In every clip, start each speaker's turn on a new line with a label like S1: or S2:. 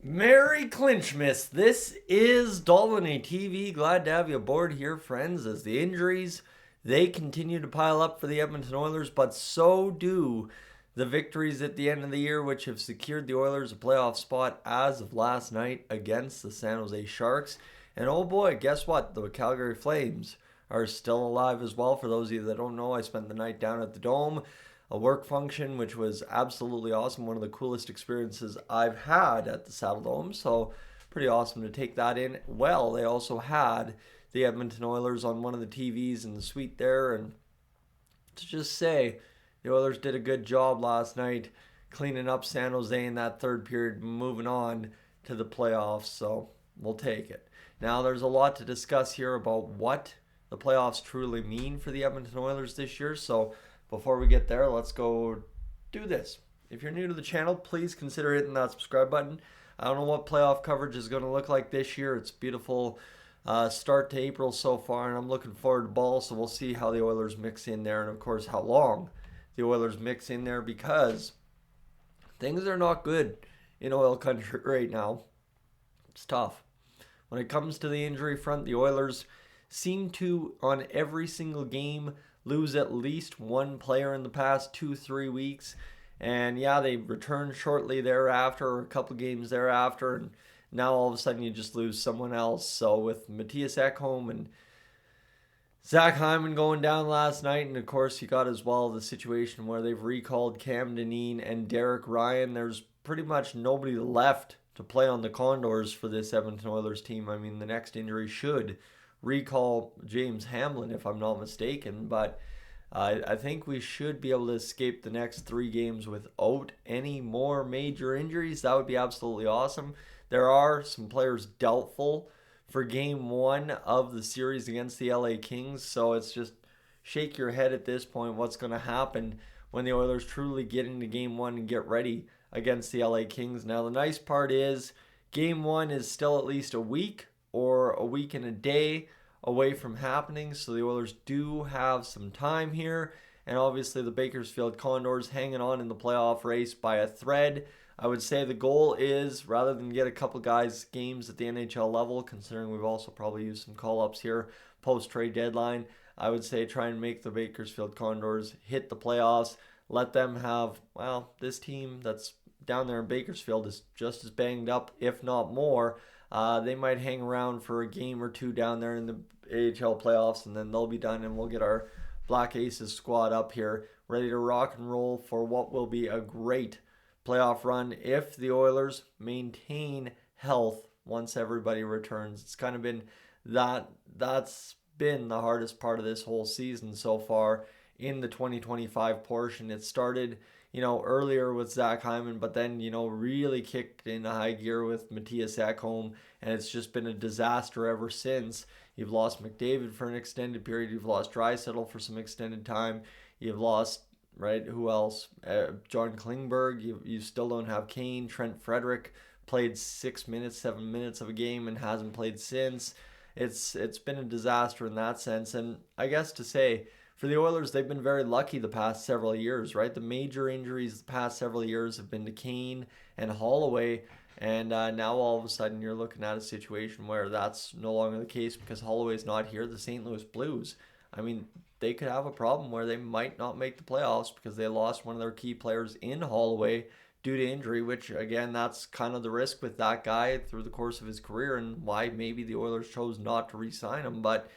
S1: Merry Clinchmas. This is Dolynny TV. Glad to have you aboard here, friends, as the injuries, they continue to pile up for the Edmonton Oilers, but so do the victories at the end of the year, which have secured the Oilers a playoff spot as of last night against the San Jose Sharks. And oh boy, guess what? The Calgary Flames are still alive as well. For those of you that don't know, I spent the night down at the Dome, a work function, which was absolutely awesome. One of the coolest experiences I've had at the Saddle Dome. So pretty awesome to take that in. Well, they also had the Edmonton Oilers on one of the TVs in the suite there. And to just say, the Oilers did a good job last night cleaning up San Jose in that third period, moving on to the playoffs. So we'll take it. Now, there's a lot to discuss here about what the playoffs truly mean for the Edmonton Oilers this year. So before we get there, let's go do this. If you're new to the channel, please consider hitting that subscribe button. I don't know what playoff coverage is going to look like this year. It's a beautiful start to April so far, and I'm looking forward to ball, so we'll see how the Oilers mix in there, and of course how long the Oilers mix in there, because things are not good in oil country right now. It's tough. When it comes to the injury front, the Oilers seem to, on every single game, lose at least one player in the past 2-3 weeks. And yeah, they return shortly thereafter, or a couple games thereafter, and now all of a sudden you just lose someone else. So with Matthias Ekholm and Zach Hyman going down last night, and of course you got as well the situation where they've recalled Cam Dineen and Derek Ryan. There's pretty much nobody left to play on the Condors for this Edmonton Oilers team. I mean, the next injury should recall James Hamlin, if I'm not mistaken, but I think we should be able to escape the next 3 games without any more major injuries. That would be absolutely awesome. There are some players doubtful for game 1 of the series against the LA Kings, so it's just shake your head at this point what's going to happen when the Oilers truly get into game 1 and get ready against the LA Kings. Now, the nice part is game 1 is still at least a week or a week and a day away from happening, so the Oilers do have some time here, and obviously the Bakersfield Condors hanging on in the playoff race by a thread. I would say the goal is, rather than get a couple guys games at the NHL level, considering we've also probably used some call-ups here post-trade deadline, I would say try and make the Bakersfield Condors hit the playoffs. Let them have, well, this team that's down there in Bakersfield is just as banged up, if not more. They might hang around for a game or two down there in the AHL playoffs, and then they'll be done, and we'll get our Black Aces squad up here ready to rock and roll for what will be a great playoff run if the Oilers maintain health once everybody returns. It's kind of been that's been the hardest part of this whole season so far in the 2025 portion. It started, earlier with Zach Hyman, but then, really kicked into high gear with Matthias Ekholm, and it's just been a disaster ever since. You've lost McDavid for an extended period. You've lost Draisaitl for some extended time. You've lost, right, who else? John Klingberg. You still don't have Kane. Trent Frederick played 6 minutes, 7 minutes of a game and hasn't played since. It's been a disaster in that sense, and I guess to say, for the Oilers, they've been very lucky the past several years, right? The major injuries the past several years have been to Kane and Holloway, and now all of a sudden you're looking at a situation where that's no longer the case because Holloway's not here. The St. Louis Blues, I mean, they could have a problem where they might not make the playoffs because they lost one of their key players in Holloway due to injury, which, again, that's kind of the risk with that guy through the course of his career and why maybe the Oilers chose not to re-sign him. But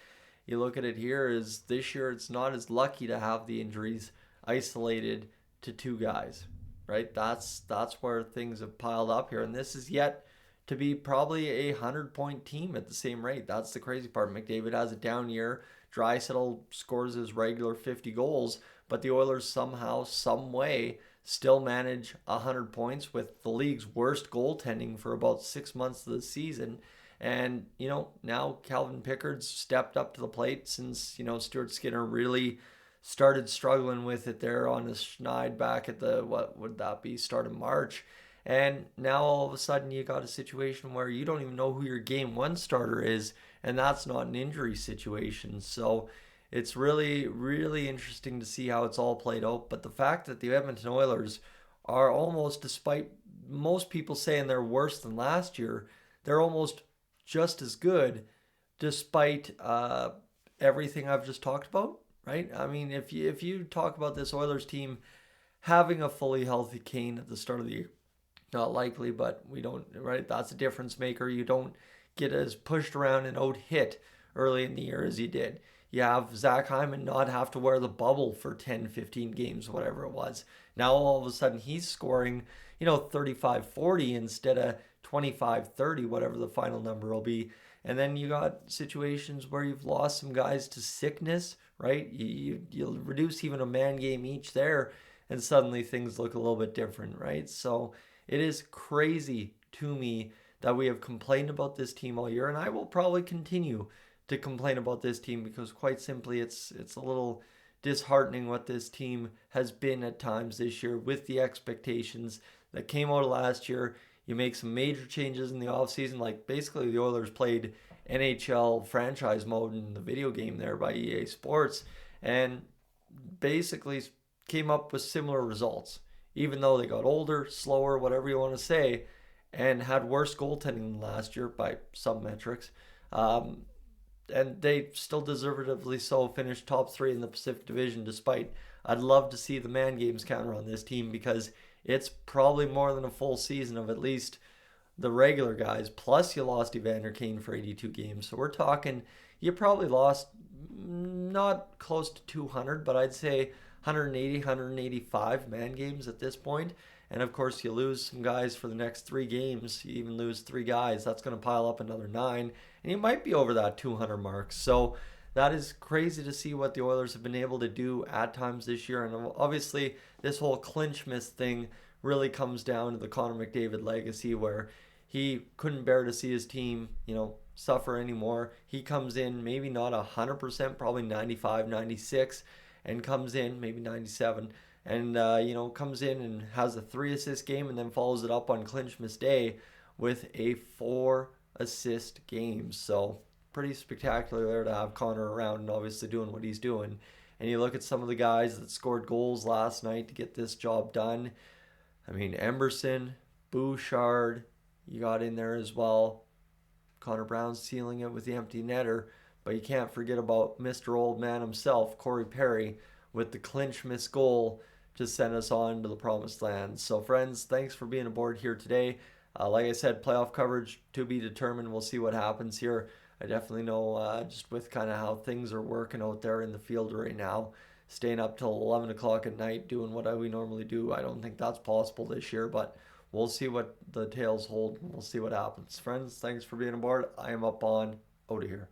S1: you look at it here, is this year it's not as lucky to have the injuries isolated to 2 guys, right? That's where things have piled up here, and this is yet to be probably a 100-point team at the same rate. That's the crazy part. McDavid has a down year. Draisaitl scores his regular 50 goals, but the Oilers somehow, some way, still manage 100 points with the league's worst goaltending for about 6 months of the season. And, now Calvin Pickard's stepped up to the plate since, Stuart Skinner really started struggling with it there on his schneid back at the, what would that be, start of March. And now all of a sudden you got a situation where you don't even know who your game 1 starter is, and that's not an injury situation. So it's really, really interesting to see how it's all played out. But the fact that the Edmonton Oilers are almost, despite most people saying they're worse than last year. They're almost just as good, despite everything I've just talked about. Right? I mean, if you talk about this Oilers team having a fully healthy Kane at the start of the year, not likely, but we don't, right? That's a difference maker. You don't get as pushed around and out hit early in the year as you did. You have Zach Hyman not have to wear the bubble for 10, 15 games, whatever it was. Now all of a sudden he's scoring, 35, 40 instead of 25, 30, whatever the final number will be. And then you got situations where you've lost some guys to sickness, right? You reduce even a man game each there, and suddenly things look a little bit different, right? So it is crazy to me that we have complained about this team all year, and I will probably continue to complain about this team because quite simply it's a little disheartening what this team has been at times this year with the expectations that came out of last year. You make some major changes in the offseason, like basically the Oilers played NHL franchise mode in the video game there by EA Sports, and basically came up with similar results, even though they got older, slower, whatever you want to say, and had worse goaltending than last year by some metrics. And they still deservedly so finished top three in the Pacific Division, despite I'd love to see the man games counter on this team because it's probably more than a full season of at least the regular guys. Plus, you lost Evander Kane for 82 games. So we're talking, you probably lost not close to 200, but I'd say 180, 185 man games at this point. And of course, you lose some guys for the next 3 games. You even lose 3 guys. That's going to pile up another 9. And you might be over that 200 mark. So that is crazy to see what the Oilers have been able to do at times this year. And obviously, this whole clinch miss thing really comes down to the Connor McDavid legacy where he couldn't bear to see his team, suffer anymore. He comes in maybe not 100%, probably 95, 96, and comes in maybe 97 and comes in and has a 3-assist game and then follows it up on clinch miss day with a 4-assist game. So pretty spectacular there to have Connor around and obviously doing what he's doing. And you look at some of the guys that scored goals last night to get this job done. I mean, Emberson, Bouchard, you got in there as well. Connor Brown's sealing it with the empty netter. But you can't forget about Mr. Old Man himself, Corey Perry, with the clinch miss goal to send us on to the promised land. So, friends, thanks for being aboard here today. Like I said, playoff coverage to be determined. We'll see what happens here. I definitely know just with kind of how things are working out there in the field right now, staying up till 11 o'clock at night doing what we normally do, I don't think that's possible this year, but we'll see what the tails hold. We'll see what happens. Friends, thanks for being aboard. I am up on out of here.